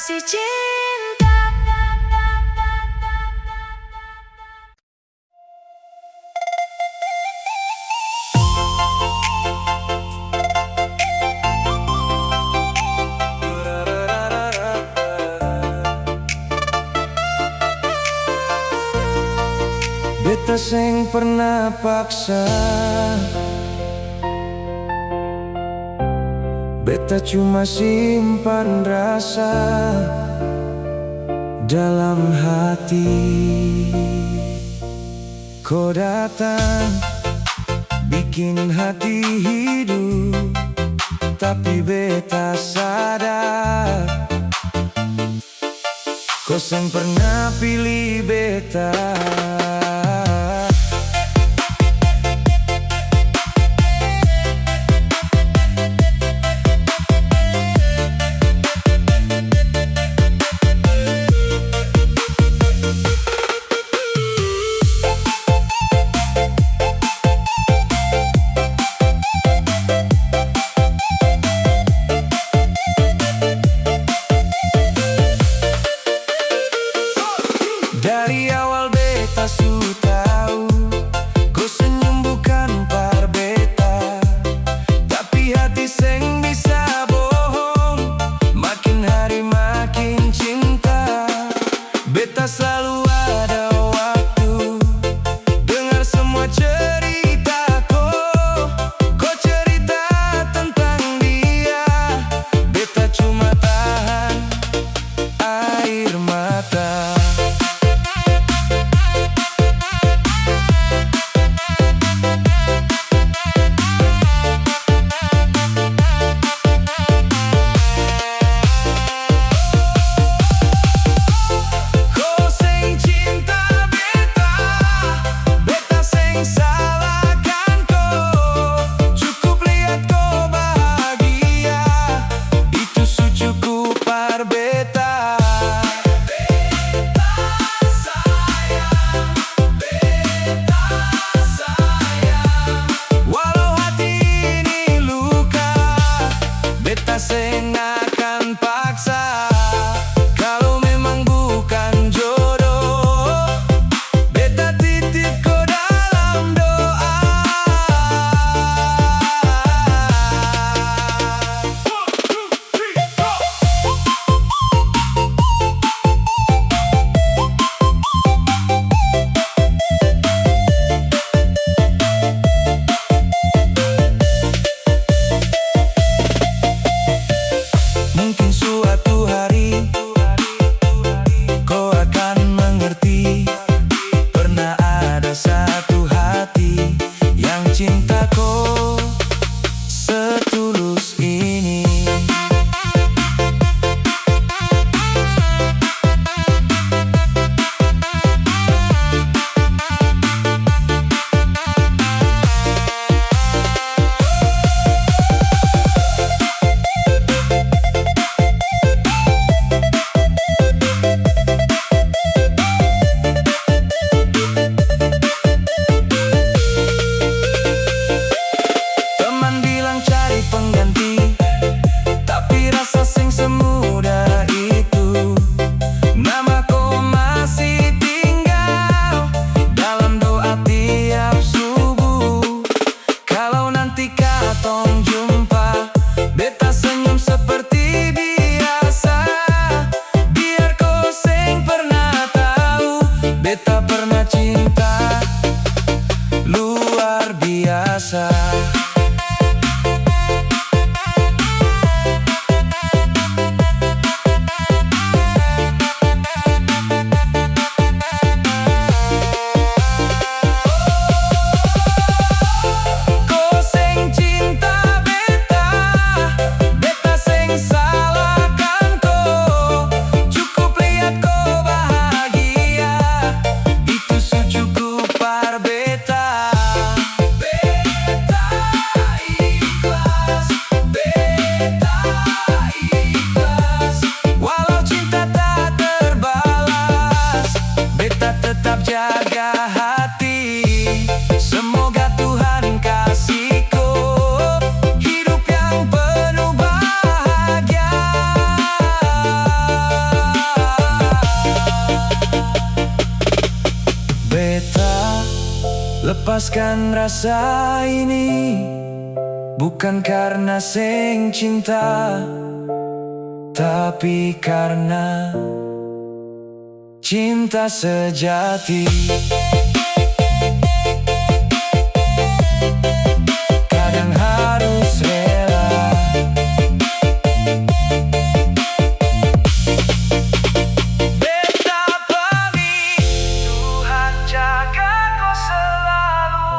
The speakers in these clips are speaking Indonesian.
kasih cinta. Beta seng pernah paksa, beta cuma simpan rasa dalam hati. Kau datang bikin hati hidup, tapi beta sadar kau seng pernah pilih beta. Dari awal beta su tahu kau senyum bukan par beta, tapi hati seng bisa bohong. Makin hari makin cinta, beta selalu ada waktu dengar semua ceritaku. Kau cerita tentang dia, beta cuma tahan air mata. Kau seng Lepaskan rasa ini, bukan karena sing cinta, tapi karena cinta sejati. Kadang harus rela, beta pagi, Tuhan jaga kau selalu.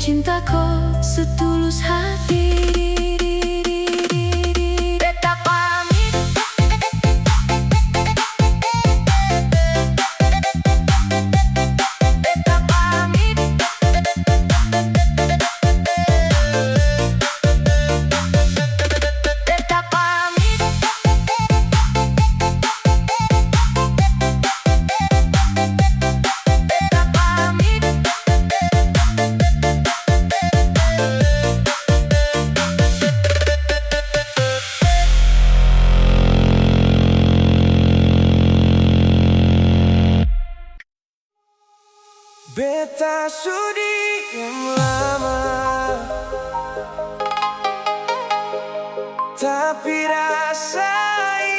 cintaku setulus hati. Beta pamit. Beta pamit. Beta pamit. Beta pamit. Beta sudi yang lama, tapi rasa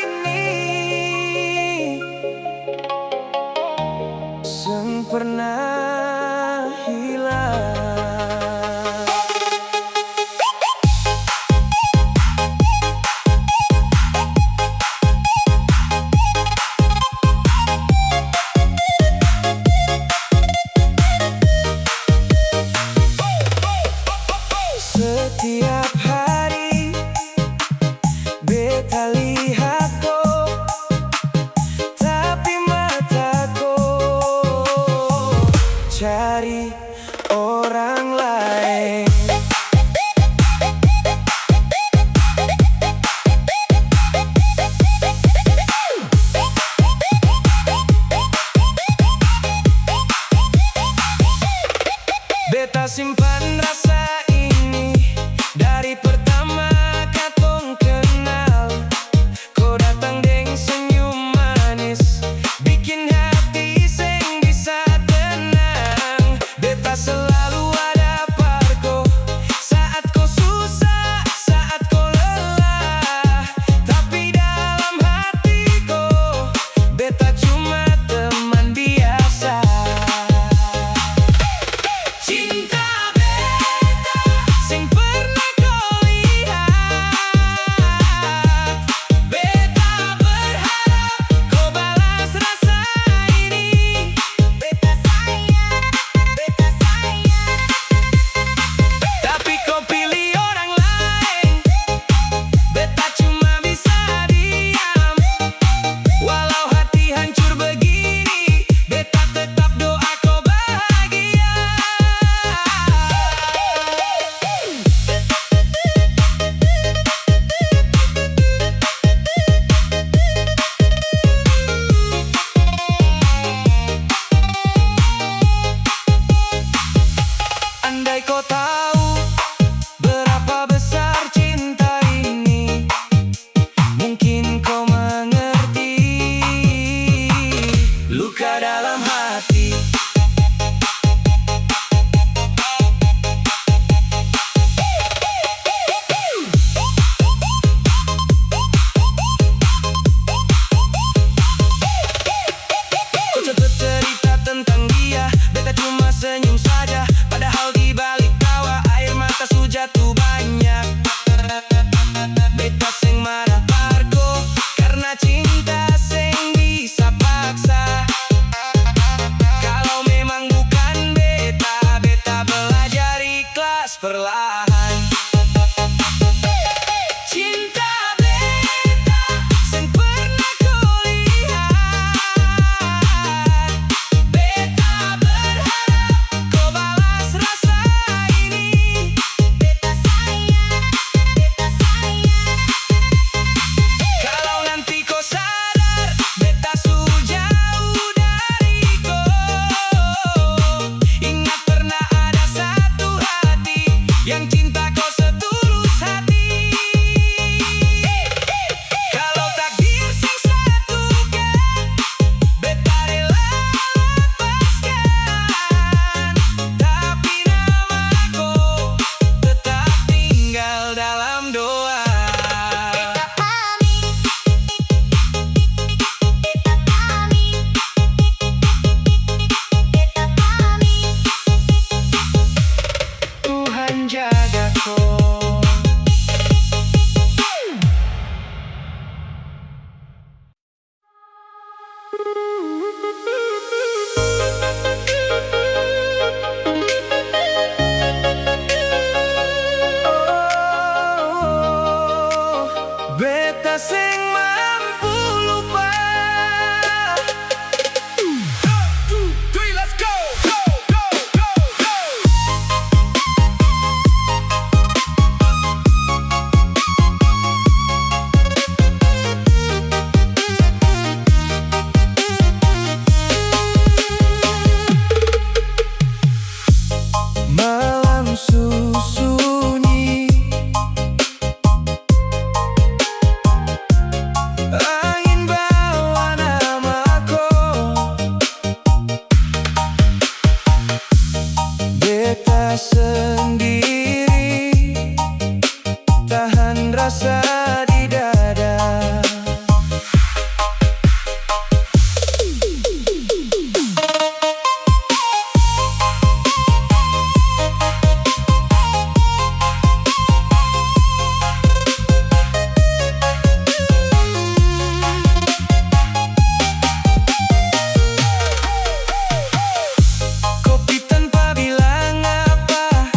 ini pernah hilang. Setiap hari beta lihat kau, tapi mataku cari orang lain. Beta simpan rasa ini dari pertama katong kenal. Kau datang deng senyum manis, bikin hati seng bisa tenang. Beta selalu ada parko saat kau susah, saat kau lelah. Tapi dalam hatiku beta cuma teman biasa. Cinta beta sing pernah kau lihat. Beta berharap kau balas rasa ini. Beta sayang, tapi kau pilih orang lain. Beta cuma bisa diam. Walau hati hancur begini, beta tetap doa kau bahagia. Andai kau tahu berapa besar cinta ini, mungkin kau mengerti luka dalam hati. Kau cepet cerita tentang dia, beta cuma senyum saja. Padahal di balik tawa Malam sunyi, angin bawa namaku, beta sendiri, tahan rasa di dada. Kopi tanpa bilang apa,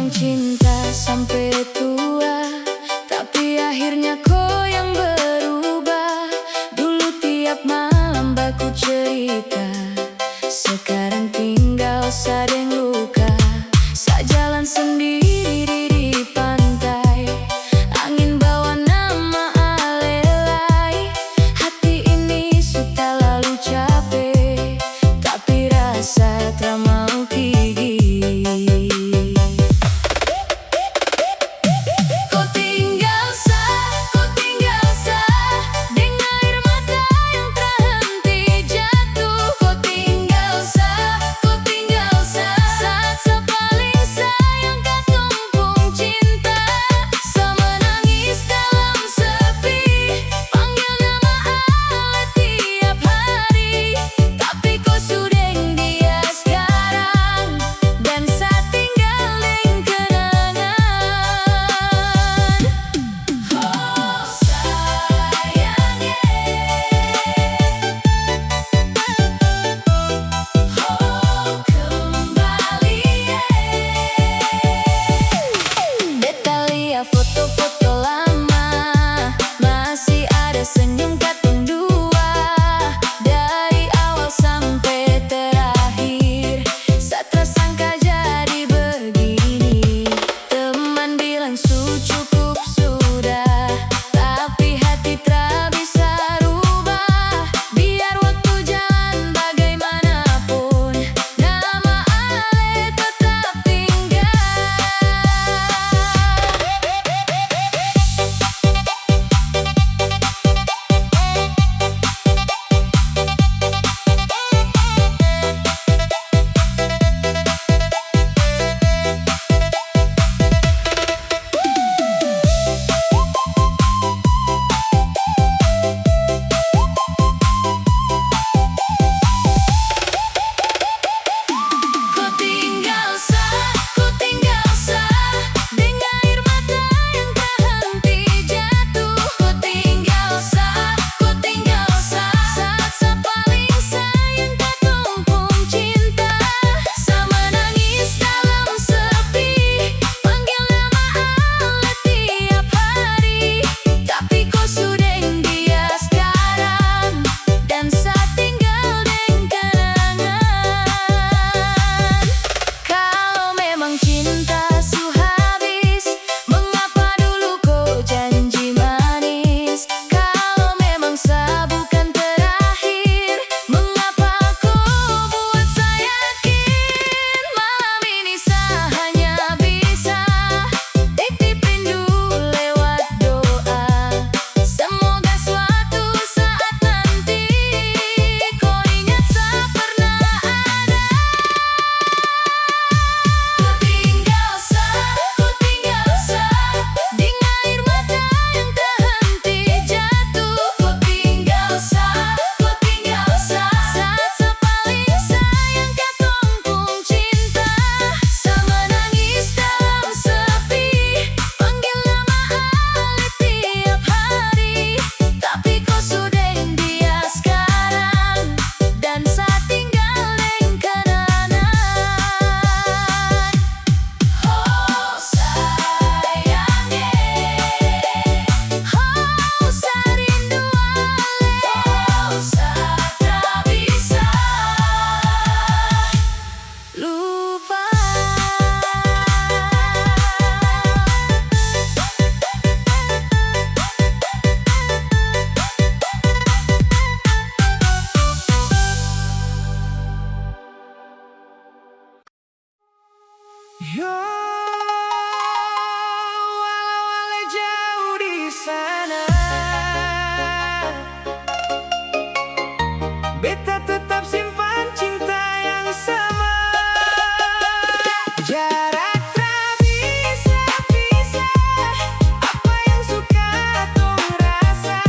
memang cinta sampai tua, tapi akhirnya kau yang berubah. Dulu tiap malam baku cerita, sekarang tinggal sadeng luka. Sajalan sendiri di pantai, angin bawa nama alelai. Hati ini sudah lalu capek, tapi rasa tak mau pergi. Kau tinggal sah dengan air mata yang tak henti jatuh. Kau tinggal sah saat sepaling sayang kau tumpung cinta. Semenangis dalam sepi, panggil nama Allah tiap hari, tapi kau sudah dia sekarang, dan saat tinggal dengan kenangan. Oh sayangnya, oh kembali. Beta lihat foto-foto lama, masih ada senyum katong dua. Dari awal sampai terakhir, saat tersangka jadi begini. Teman bilang cukup sudah, tapi hati tak bisa rubah. Biar waktu jalan bagaimanapun, nama Ale tetap tinggal. Kau tinggal sah dengan air mata yang tak henti jatuh. Kau tinggal sah saat sepaling sayang kau tumpung cinta. Semenangis dalam sepi, panggil nama Allah tiap hari, tapi kau sudah dia sekarang, dan saat tinggal dengan kenangan. Kalau memang cinta su habis, mengapa dulu kau janji manis? Kalau memang bukan terakhir, mengapa kau buat saya yakin? Malam ini saya hanya bisa titip rindu lewat doa. Semoga suatu saat nanti kau ingat saya pernah ada. Kau tinggal sah dengan air mata yang tak henti jatuh. Kau tinggal sah saat sepaling sayang kau tumpung cinta. Semenangis dalam sepi, panggil nama Allah tiap hari, tapi kau sudah dia sekarang, dan saat tinggal dengan kenangan. Oh sayangnya, oh sarindu Ale, oh saya tak bisa lupa. Yo, walau Ale jauh di sana, beta tetap simpan cinta yang sama. Jarak tak bisa pisah apa yang suka tong rasa.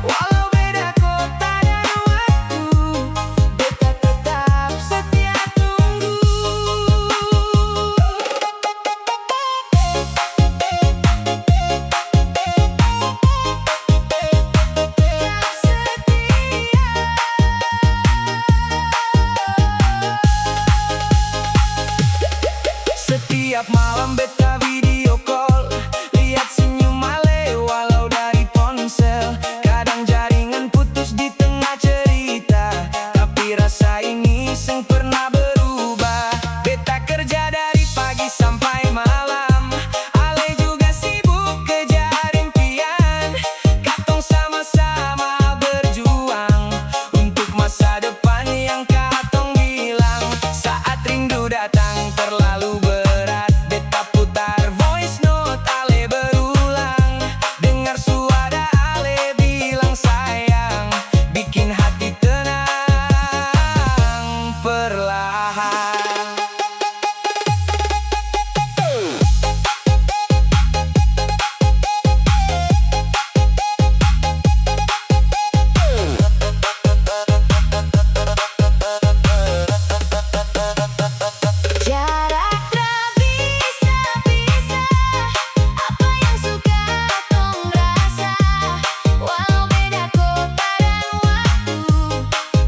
Walau beda kota dan waktu, beta tetap setia tunggu. Setiap malam beta video call, lihat senyum Ale walau dari ponsel. Kadang jaringan putus di tengah cerita, tapi rasa ini seng pernah berubah. Beta kerja dari pagi sampai malam, Ale juga sibuk kejar impian. Katong sama-sama berjuang untuk masa depan yang katong bilang. Saat rindu datang terlalu berat, beta putar voice note Ale berulang. Dengar suara Ale bilang sayang, bikin hati tenang perlahan. Jarak tak bisa pisah apa yang suka tong rasa. Walau beda kota dan waktu,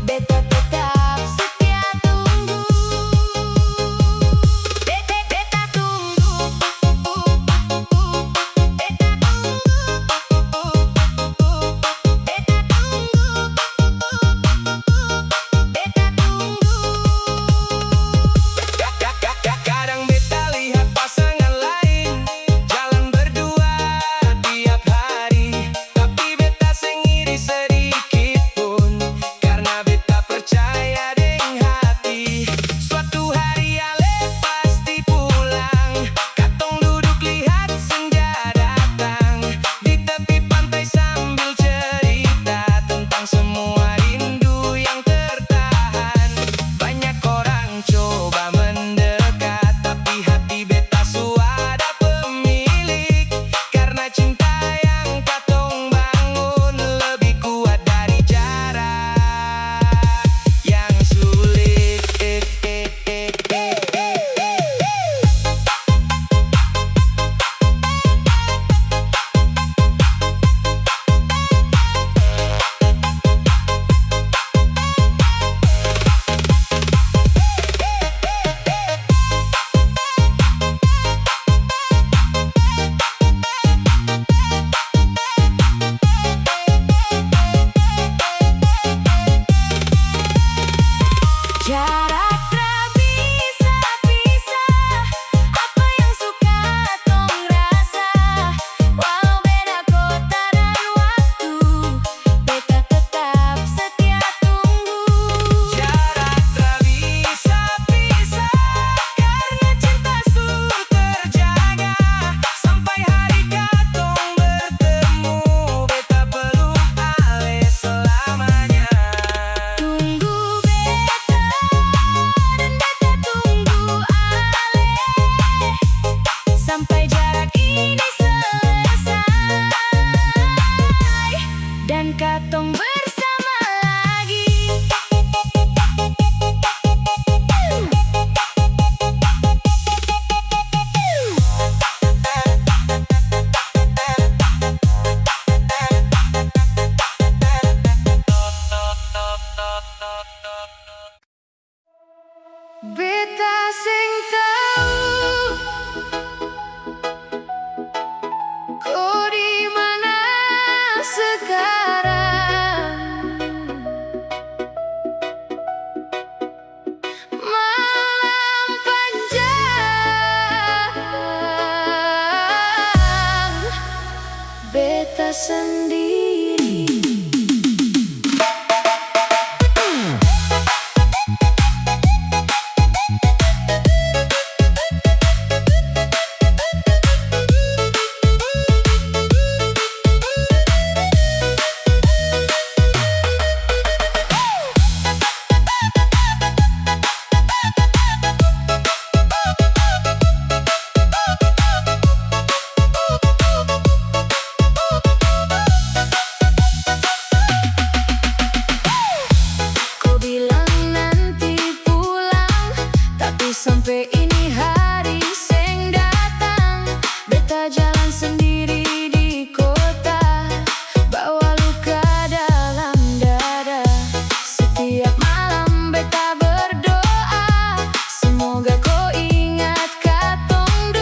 beta tetap setia tunggu. Beta tunggu. Beta Kadang beta lihat pasangan lain jalan berdua tiap hari, tapi beta seng iri sedikit pun, karena beta percaya deng hati. Suatu hari Ale pasti pulang, katong duduk lihat senja datang di tepi pantai sambil cerita tentang semua rindu yang tertahan. Banyak orang coba mendekat, tapi hati beta suada pemilik, karena cinta yang katong bangun lebih kuat dari jarak yang sulit. Jarak tak bisa pisah apa yang suka tong rasa. Walau beda kota dan waktu, beta tetap setia tunggu. Jarak tak bisa pisah, karena cinta selalu terjaga. Sampai hari katong bertemu, beta peluk Ale selamanya. Tunggu beta dan beta tunggu Ale, sampai jarak ini selesai dan katong bersama lagi. Beta sing tahu kau di mana sekarang. Malam panjang, beta sendiri. Semoga kau ingat katong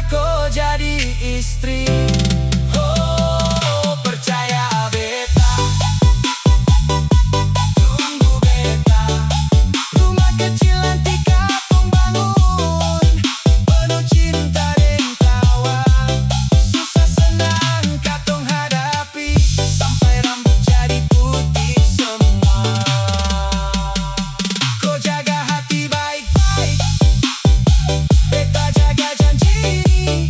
kau jadi istri. Oh, percaya beta, tunggu beta. Rumah kecil nanti kapung bangun, penuh cinta dan tawa. Susah senang katong hadapi, sampai rambut jadi putih semua. Kau jaga hati baik-baik, beta jaga janji ini.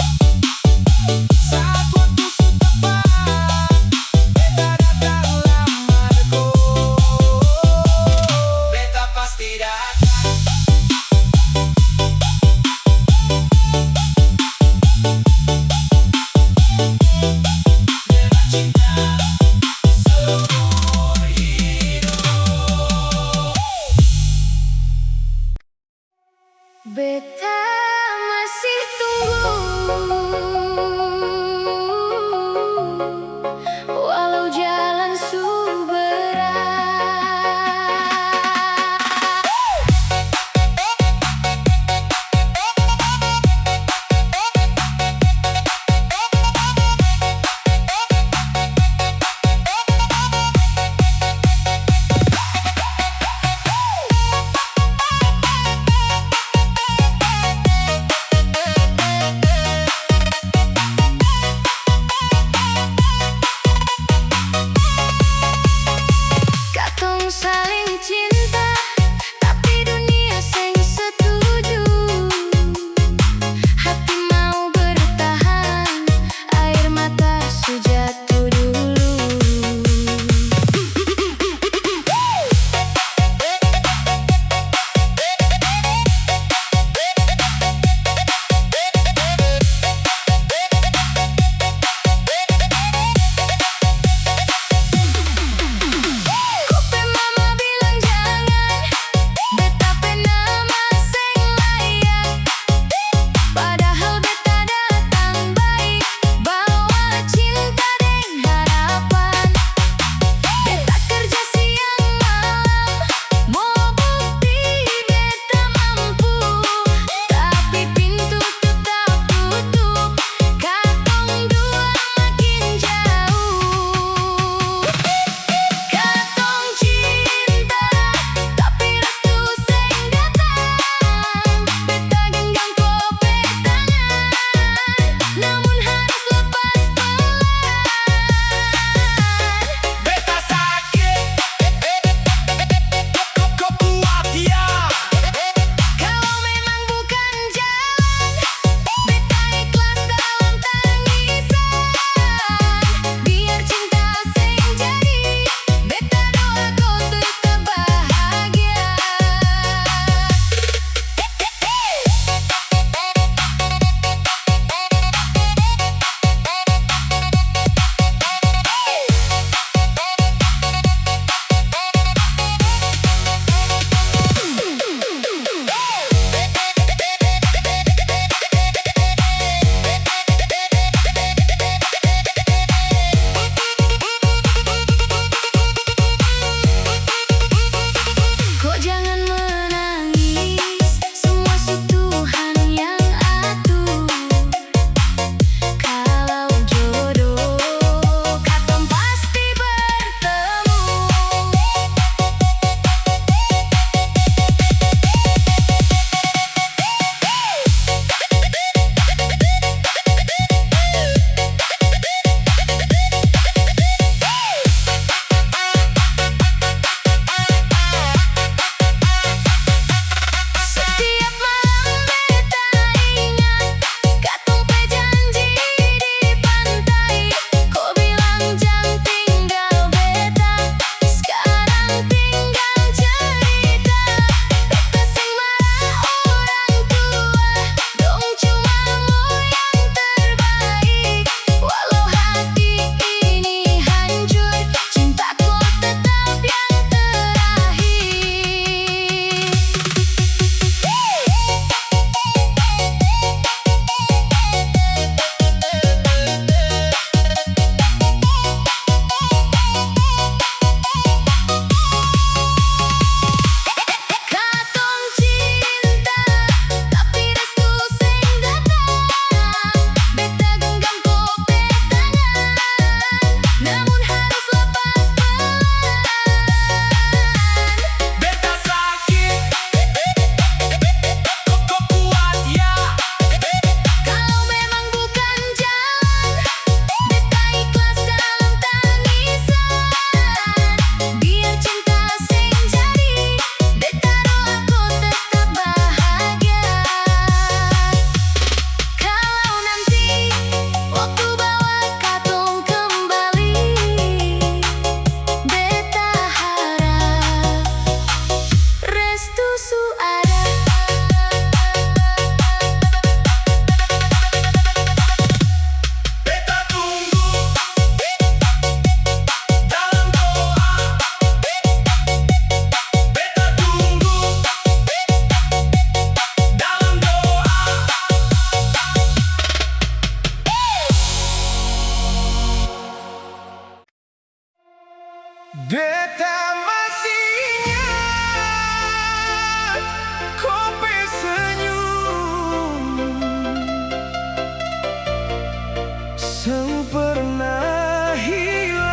sempurna hilang.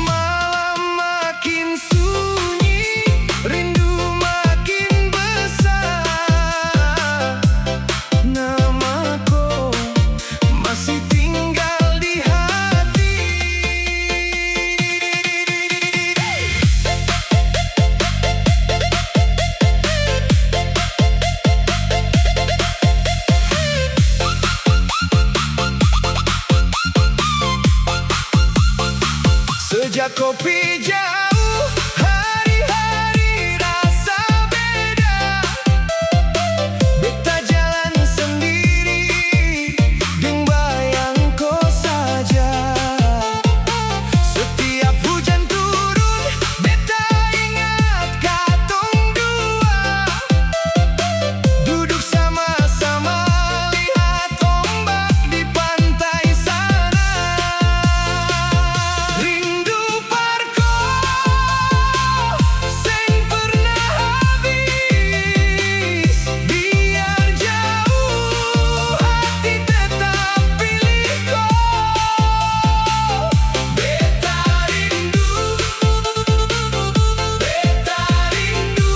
Malam makin sunyi, rindu makin besar. Namaku masih tinggal di hati. Sejak kopi jauh, hari-hari rasa beda. Beta jalan sendiri, deng bayang kau saja. Setiap hujan turun, beta ingat katong dua. Duduk sama-sama, lihat ombak di pantai sana. Rindu parko, seng pernah habis. Biar jauh, hati tetap pilih kau. Beta rindu, beta rindu.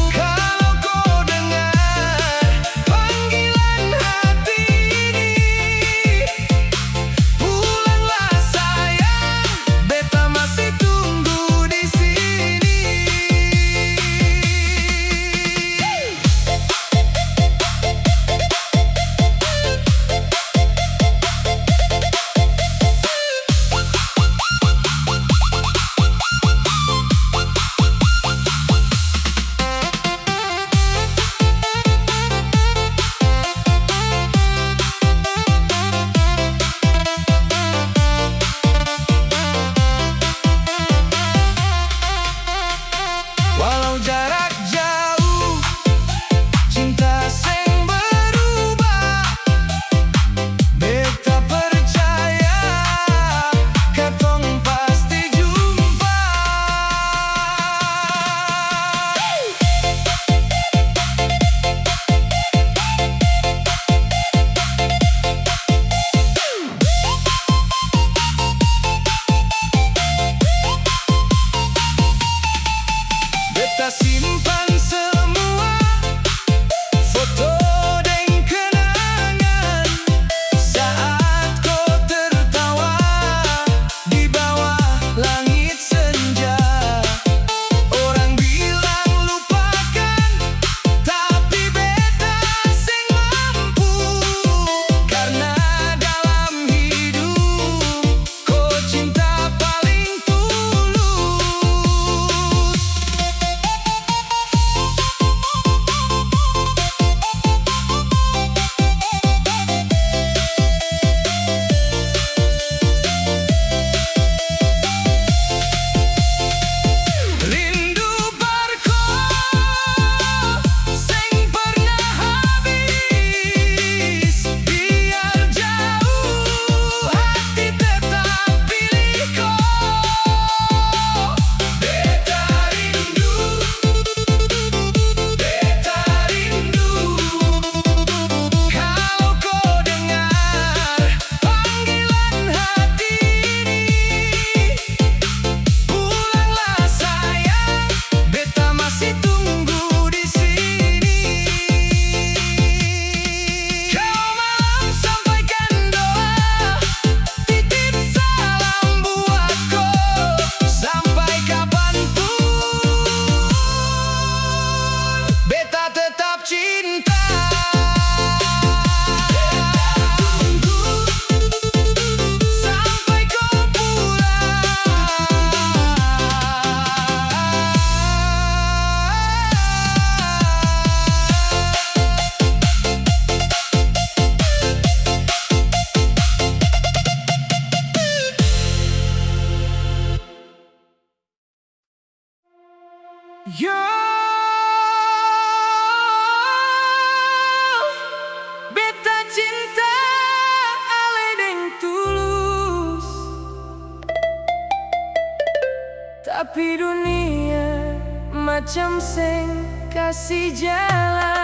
Kalau kau dengar panggilan hati ini, pulanglah sayang, beta masih tunggu di sini. Walau jarak jauh, cinta seng berubah. Beta percaya, katong pasti jumpa. Beta simpan semua foto dan kenangan saat kau tertawa di bawah langit senja. Orang bilang lupakan, tapi beta seng mampu. Karena dalam hidup kau cinta paling tulus. Rindu parko, seng pernah habis. Biar jauh, hati tetap pilih kau. Beta rindu, beta rindu. Kalau kau dengar panggilan hati ini, pulanglah sayang, beta masih tunggu di sini. Kau malam sampaikan doa, titip salam buatku. Sampai kapanpun, beta tetap cinta. Tunggu sampai kau pulang. Yo, beta cinta Tapi dunia macam sing kasih jalan.